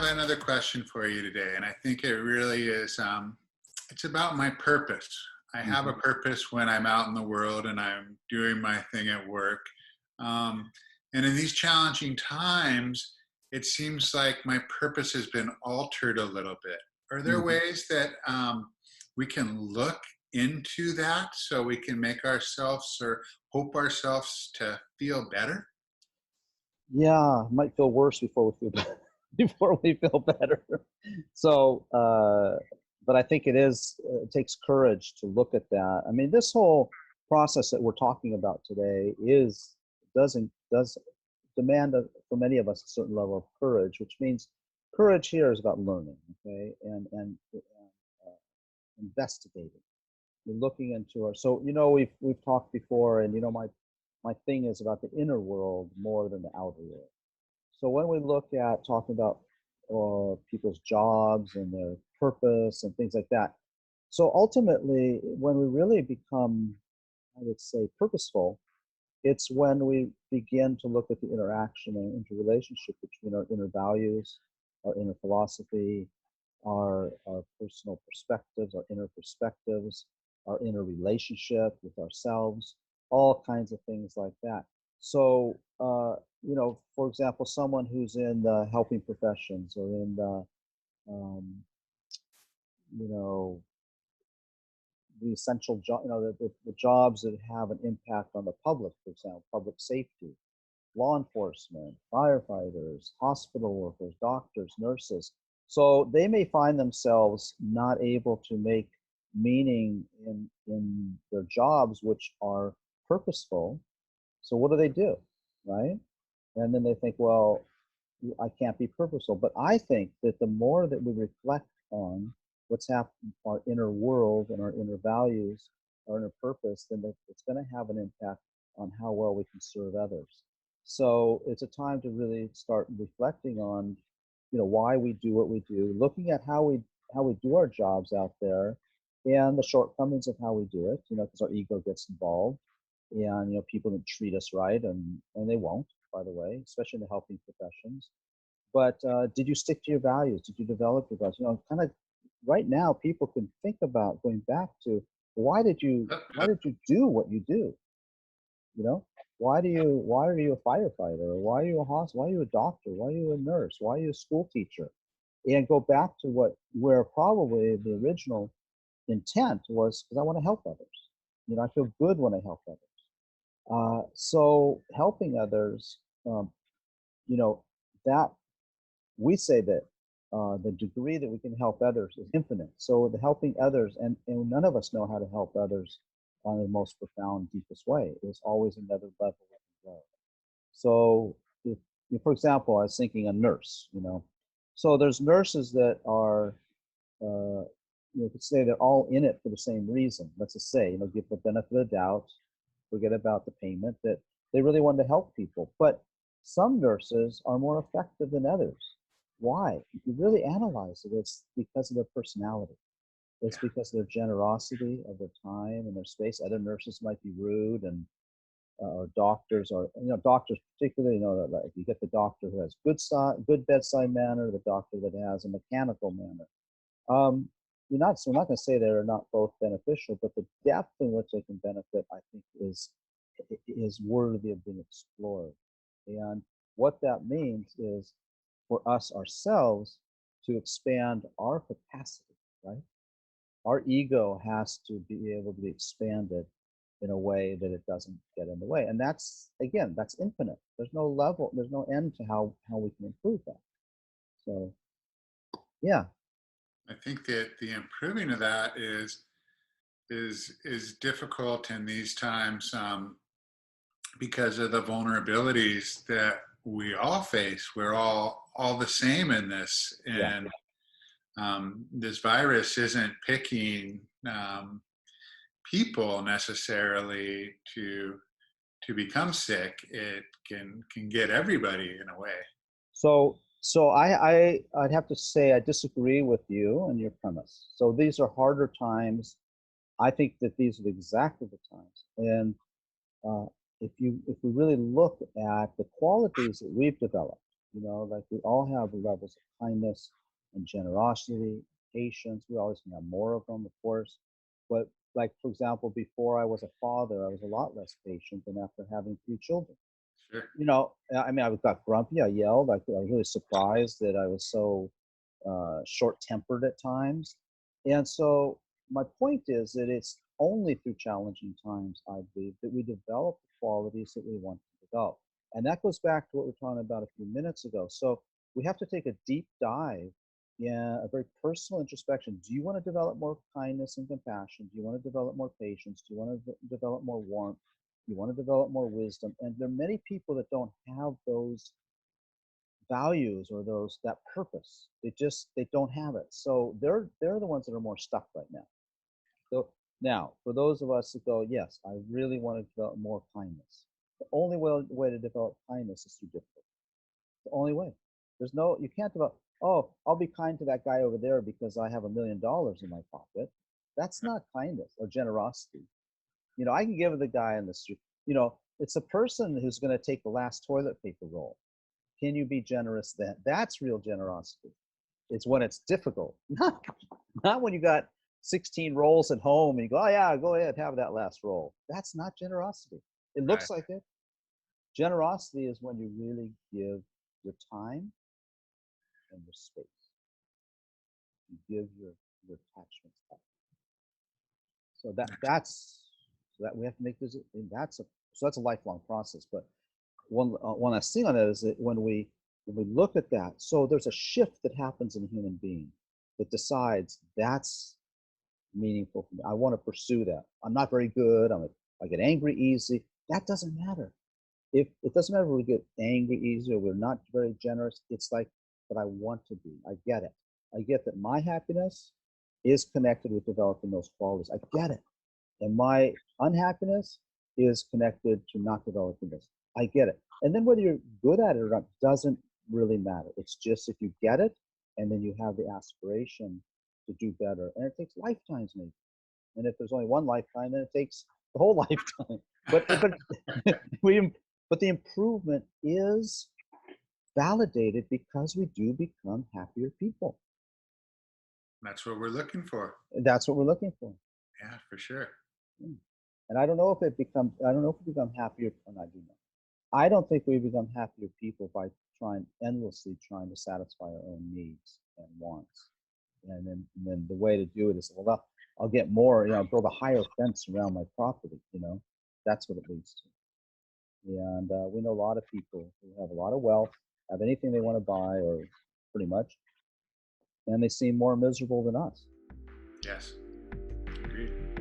another question for you today, and I think it really is. It's about my purpose. I have a Mhm. purpose when I'm out in the world and I'm doing my thing at work. Um, and in these challenging times, it seems like my purpose has been altered a little bit. Are there Mhm. ways that we can look into that so we can make ourselves or hope ourselves to feel better? Yeah, might feel worse before we feel better. Before we feel better. So, but I think it takes courage to look at that. I mean, this whole process that we're talking about today does demand for many of us a certain level of courage, which means courage here is about learning, okay, and investigating. We're looking into our. So we've talked before, and my thing is about the inner world more than the outer world. So when we look at talking about people's jobs and their purpose and things like that, so ultimately, when we really become, I would say, purposeful, it's when we begin to look at the interaction and interrelationship between our inner values, our inner philosophy, our personal perspectives, our inner perspectives, our inner relationship with ourselves, all kinds of things like that. So, for example, someone who's in the helping professions or in um, you know, the essential job, the jobs that have an impact on the public, for example, public safety, law enforcement, firefighters, hospital workers, doctors, nurses. So they may find themselves not able to make meaning in their jobs, which are purposeful. So what do? Right? And then they think, well, I can't be purposeful. But I think that the more that we reflect on what's happening in our inner world and our inner values, our inner purpose, then it's going to have an impact on how well we can serve others. So it's a time to really start reflecting on, why we do what we do, looking at how we do our jobs out there, and the shortcomings of how we do it. Because our ego gets involved, and people don't treat us right, and they won't, by the way, especially in the helping professions. But did you stick to your values? Did you develop your values? Kind of right now, people can think about going back to why did you do what you do? You know, why are you a firefighter? Or why are you a why are you a doctor? Why are you a nurse? Why are you a school teacher? And go back to where probably the original intent was, because I want to help others. I feel good when I help others. So helping others, um, you know, that we say that the degree that we can help others is infinite. So the helping others, and none of us know how to help others on the most profound, deepest way. There's always another level we can go. So for example, I was thinking a nurse, so there's nurses that are, you could say they're all in it for the same reason. Let's just say, give the benefit of the doubt, forget about the payment, that they really want to help people. But some nurses are more effective than others. Why? If you really analyze it, it's because of their personality. It's Yeah. because of their generosity of their time and their space. Other nurses might be rude, and or doctors are, doctors particularly, that like you get the doctor who has good bedside manner, the doctor that has a mechanical manner. Um, we're not going to say they're not both beneficial, but the depth in which they can benefit, I think, is worthy of being explored. And what that means is for us ourselves to expand our capacity, right? Our ego has to be able to be expanded in a way that it doesn't get in the way. And that's infinite. There's no level, there's no end to how we can improve that. So yeah. I think that the improving of that is difficult in these times because of the vulnerabilities that we all face. We're all the same in this, Yeah. and this virus isn't picking people necessarily to become sick. It can get everybody in a way. I'd have to say I disagree with you and your premise. So these are harder times. I think that these are exactly the times. And uh, if we really look at the qualities that we've developed, You know, like we all have levels of kindness and generosity, patience. We always can have more of them, of course. But like, for example, before I was a father, I was a lot less patient than after having three children. Sure. You know, I mean, I got grumpy. I yelled. I was really surprised that I was so short-tempered at times. And so my point is that it's only through challenging times, I believe, that we develop the qualities that we want to develop. And that goes back to what we were talking about a few minutes ago. So we have to take a deep dive, yeah, a very personal introspection. Do you want to develop more kindness and compassion? Do you want to develop more patience? Do you want to develop more warmth? Do you want to develop more wisdom? And there are many people that don't have those values or those that purpose. They don't have it. So they're the ones that are more stuck right now. So now for those of us that go, yes, I really want to develop more kindness. The only way to develop kindness is through difficulty. The only way. There's no, you can't develop, oh, I'll be kind to that guy over there because I have $1 million in my pocket. That's not kindness or generosity. You know, I can give it the guy in the street. You know, it's a person who's going to take the last toilet paper roll. Can you be generous then? That's real generosity. It's when it's difficult, not when you got 16 rolls at home and you go, oh yeah, go ahead, have that last roll. That's not generosity. It Right. looks like it. Generosity is when you really give your time and your space. You give your attachments up. So that we have to make this. That's a lifelong process. But one last thing on that is that when we look at that, so there's a shift that happens in a human being that decides that's meaningful for me. I want to pursue that. I'm not very good. I get angry easy. That doesn't matter. If it doesn't matter if we get angry easy or we're not very generous, it's like, but I want to be. I get it. I get that my happiness is connected with developing those qualities. I get it. And my unhappiness is connected to not developing this. I get it. And then whether you're good at it or not doesn't really matter. It's just if you get it and then you have the aspiration to do better. And it takes lifetimes maybe. And if there's only one lifetime, then it takes the whole lifetime. But we but the improvement is validated because we do become happier people. That's what we're looking for. And that's what we're looking for. Yeah, for sure. Hmm. And I don't know if we become happier, and I do know. I don't think we become happier people by endlessly trying to satisfy our own needs and wants. And then the way to do it is, well, I'll get more, build a higher fence around my property, that's what it leads to. And we know a lot of people who have a lot of wealth, have anything they want to buy, or pretty much, and they seem more miserable than us. Yes. Agreed.